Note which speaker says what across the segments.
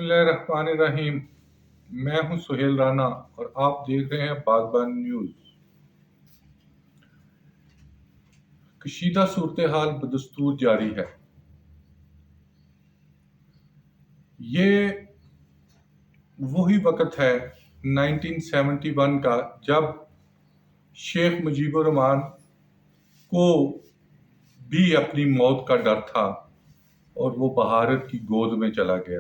Speaker 1: اللہ الرحمن الرحیم. میں ہوں سہیل رانا اور آپ دیکھ رہے ہیں باغبان نیوز. کشیدہ صورتحال بدستور جاری ہے. یہ وہی وقت ہے 1971 کا جب شیخ مجیب الرحمان کو بھی اپنی موت کا ڈر تھا اور وہ بھارت کی گود میں چلا گیا،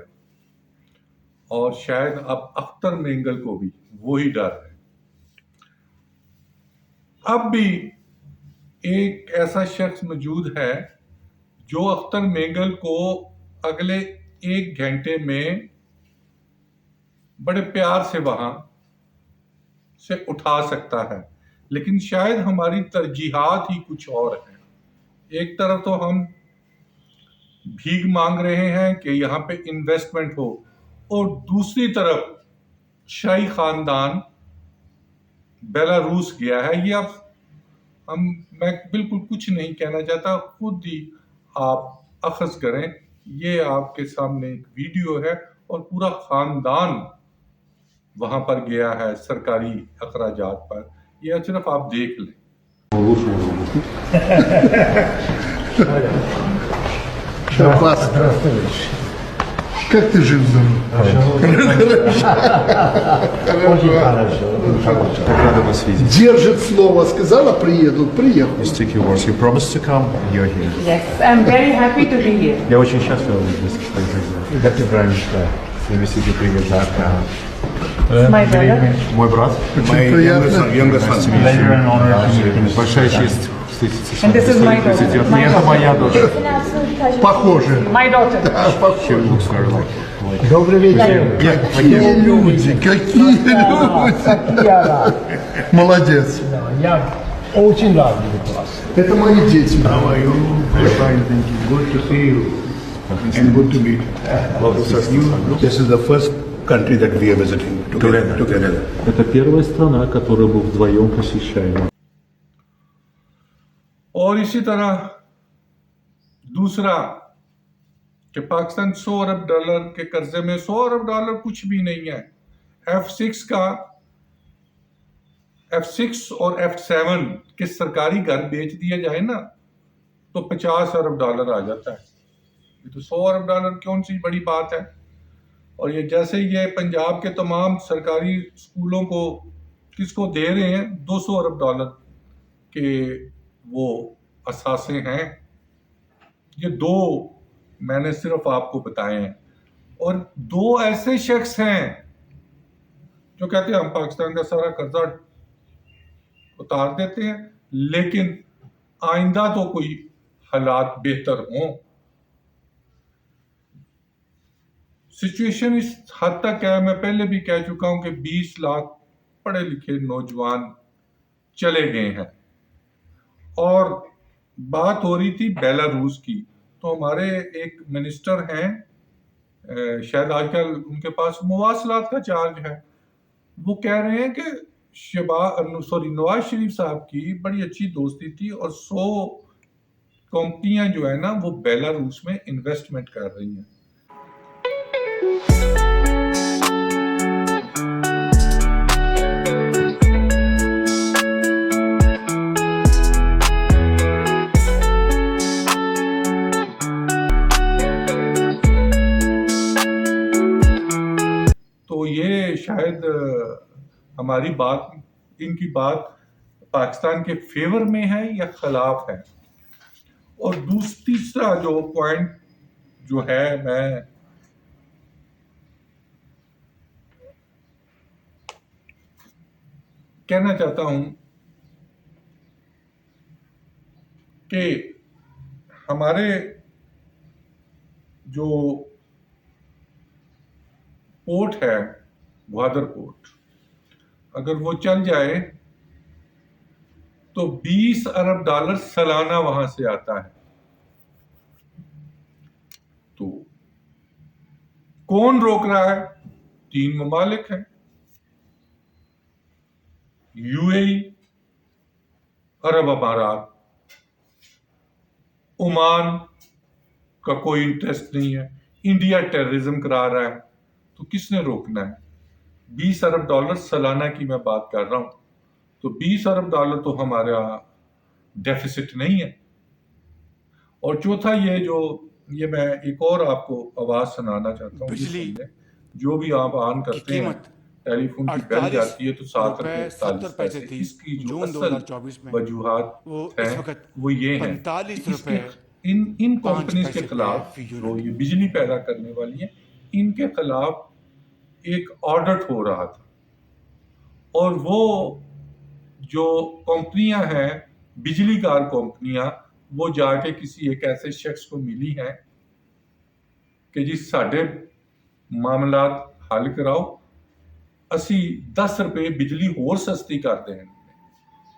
Speaker 1: اور شاید اب اختر مینگل کو بھی وہی ڈر ہے. اب بھی ایک ایسا شخص موجود ہے جو اختر مینگل کو اگلے 1 گھنٹے میں بڑے پیار سے وہاں سے اٹھا سکتا ہے، لیکن شاید ہماری ترجیحات ہی کچھ اور ہیں. ایک طرف تو ہم بھیک مانگ رہے ہیں کہ یہاں پہ انویسٹمنٹ ہو، اور دوسری طرف شاہی خاندان بیلاروس گیا ہے. یہ اب میں بالکل کچھ نہیں کہنا چاہتا، خود ہی آپ اخذ کریں. یہ آپ کے سامنے ایک ویڈیو ہے اور پورا خاندان وہاں پر گیا ہے سرکاری اخراجات پر. یہ صرف آپ دیکھ لیں.
Speaker 2: Как ты жив-здоров?
Speaker 3: Очень хорошо.
Speaker 4: Так рада вас видеть.
Speaker 2: Держит слово, сказала, приеду, приехал.
Speaker 4: You stick your words. You promised to come. You're here.
Speaker 3: Yes, I'm very happy to be here.
Speaker 4: Я очень счастлив здесь произойти.
Speaker 5: Как ты правильно сказал?
Speaker 4: Заместитель премьер-министра.
Speaker 3: My brother.
Speaker 4: Мой брат.
Speaker 2: Очень приятно.
Speaker 5: Pleasure and honor to meet you.
Speaker 4: Большая честь встретиться с
Speaker 3: And
Speaker 4: вами.
Speaker 3: this is my daughter.
Speaker 4: Президент.
Speaker 3: My
Speaker 4: Это
Speaker 3: daughter.
Speaker 4: моя дочь.
Speaker 2: Похоже.
Speaker 3: My daughter.
Speaker 4: She looks very like.
Speaker 5: Добрый вечер.
Speaker 2: Какие люди, какие люди.
Speaker 5: Я рад.
Speaker 2: Молодец.
Speaker 5: Я очень рад видеть вас.
Speaker 2: Это мои дети.
Speaker 6: How are you? I'm fine, thank you. Good to see you and good to meet you. This is the first country that we are visiting together.
Speaker 4: Это первая страна, которую мы вдвоем посещаем.
Speaker 1: اور اسی طرح دوسرا کہ پاکستان $100 ارب کے قرضے میں. $100 ارب کچھ بھی نہیں ہے. F6 اور F7 کے سرکاری گھر بیچ دیا جائے نا تو $50 ارب آ جاتا ہے. یہ تو $100 ارب کون سی بڑی بات ہے. اور یہ جیسے یہ پنجاب کے تمام سرکاری اسکولوں کو کس کو دے رہے ہیں $200 ارب کے وہ اثاثے ہیں. یہ 2 میں نے صرف آپ کو بتائے ہیں. اور 2 ایسے شخص ہیں جو کہتے ہیں ہم پاکستان کا سارا قرضہ اتار دیتے ہیں، لیکن آئندہ تو کوئی حالات بہتر ہوں. سچویشن اس حد تک ہے، میں پہلے بھی کہہ چکا ہوں کہ 20 لاکھ پڑھے لکھے نوجوان چلے گئے ہیں. اور بات ہو رہی تھی بیلاروس کی، تو ہمارے ایک منسٹر ہیں، شاید آج کل ان کے پاس مواصلات کا چارج ہے، وہ کہہ رہے ہیں کہ نواز شریف صاحب کی بڑی اچھی دوستی تھی اور 100 کمپنیاں جو ہیں نا وہ بیلاروس میں انویسٹمنٹ کر رہی ہیں. تو یہ شاید ہماری بات، ان کی بات پاکستان کے فیور میں ہے یا خلاف ہے. اور تیسرا جو پوائنٹ جو ہے میں کہنا چاہتا ہوں کہ ہمارے جو پورٹ ہے گوادر پورٹ، اگر وہ چل جائے تو $20 ارب سالانہ وہاں سے آتا ہے. تو کون روک رہا ہے؟ 3 ممالک ہیں، UAE، عرب امارات، عمان کا کوئی انٹرسٹ نہیں ہے. انڈیا ٹیررزم کرا رہا ہے. تو کس نے روکنا ہے؟ 20 ارب ڈالر سالانہ کی میں بات کر رہا ہوں، تو 20 ارب ڈالر تو ہمارا ڈیفیسٹ نہیں ہے۔ اور چوتھا یہ میں ایک اور آپ کو آواز سنانا چاہتا ہوں،
Speaker 7: بجلی
Speaker 1: جو بھی آپ آن کرتے ہیں ٹیلی فون کی بیل جاتی ہے تو 7 روپے 47 پیسے، اس کی جو
Speaker 7: جون
Speaker 1: اصل
Speaker 7: 2024 میں
Speaker 1: وجوہات
Speaker 7: وہ اس
Speaker 1: ہیں
Speaker 7: وقت
Speaker 1: وہ یہ ہیں
Speaker 7: 45
Speaker 1: اس کے
Speaker 7: روپے
Speaker 1: ان
Speaker 7: 5
Speaker 1: کمپنیز کے
Speaker 7: پیسے
Speaker 1: خلاف
Speaker 7: فی
Speaker 1: جو
Speaker 7: یونٹ۔
Speaker 1: یہ بجلی پیدا کرنے والی ہیں، ان کے خلاف ایک آڈٹ ہو رہا تھا، اور وہ جو کمپنیاں ہیں بجلی کار کمپنیاں، وہ جا کے کسی ایک ایسے شخص کو ملی ہیں کہ جی ساڈے معاملات حل کراؤ، اسی 10 روپے بجلی ہور سستی کر دیں۔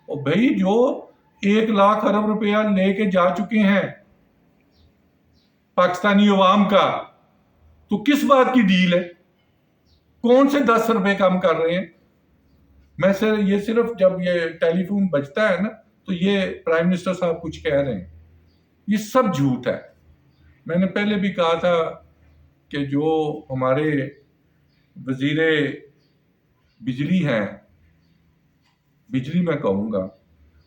Speaker 1: اور بھائی جو 1 لاکھ ارب روپیہ لے کے جا چکے ہیں پاکستانی عوام کا، تو کس بات کی ڈیل ہے؟ کون سے 10 روپے کم کر رہے ہیں؟ یہ صرف جب یہ ٹیلی فون بجتا ہے نا تو یہ پرائم منسٹر صاحب کچھ کہہ رہے ہیں، یہ سب جھوٹ ہے۔ میں نے پہلے بھی کہا تھا کہ جو ہمارے وزیر بجلی ہیں، بجلی میں کہوں گا،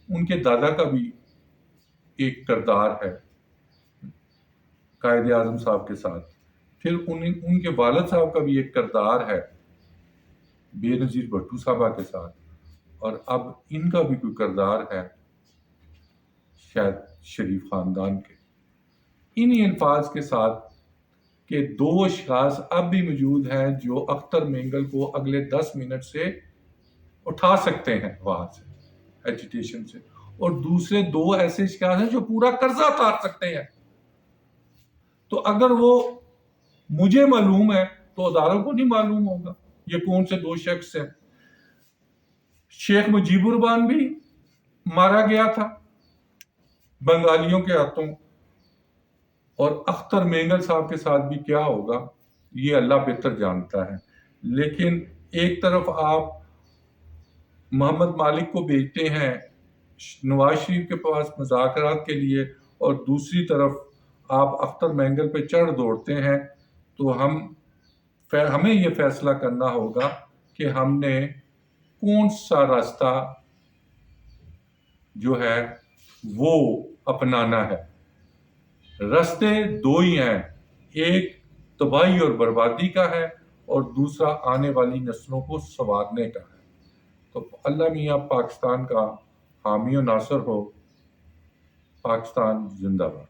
Speaker 1: ان کے دادا کا بھی ایک کردار ہے قائد اعظم صاحب کے ساتھ، پھر ان کے والد صاحب کا بھی ایک کردار ہے بے نظیر بھٹو صاحبہ کے ساتھ، اور اب ان کا بھی کوئی کردار ہے شاید شریف خاندان کے۔ انہی الفاظ کے ساتھ کہ 2 اشخاص اب بھی موجود ہیں جو اختر مینگل کو اگلے 10 منٹ سے اٹھا سکتے ہیں وہاں سے ایجیٹیشن سے، اور دوسرے 2 ایسے اشخاص ہیں جو پورا قرضہ اتار سکتے ہیں۔ تو اگر وہ مجھے معلوم ہے تو اداروں کو نہیں معلوم ہوگا یہ کون سے 2 شخص ہیں۔ شیخ مجیب الرحمان بھی مارا گیا تھا بنگالیوں کے ہاتھوں، اور اختر مینگل صاحب کے ساتھ بھی کیا ہوگا یہ اللہ بہتر جانتا ہے۔ لیکن ایک طرف آپ محمد مالک کو بھیجتے ہیں نواز شریف کے پاس مذاکرات کے لیے، اور دوسری طرف آپ اختر مینگل پہ چڑھ دوڑتے ہیں، تو ہمیں یہ فیصلہ کرنا ہوگا کہ ہم نے کون سا راستہ جو ہے وہ اپنانا ہے۔ راستے 2 ہی ہیں، ایک تباہی اور بربادی کا ہے، اور دوسرا آنے والی نسلوں کو سنوارنے کا ہے۔ تو اللہ میاں پاکستان کا حامی و ناصر ہو۔ پاکستان زندہ باد۔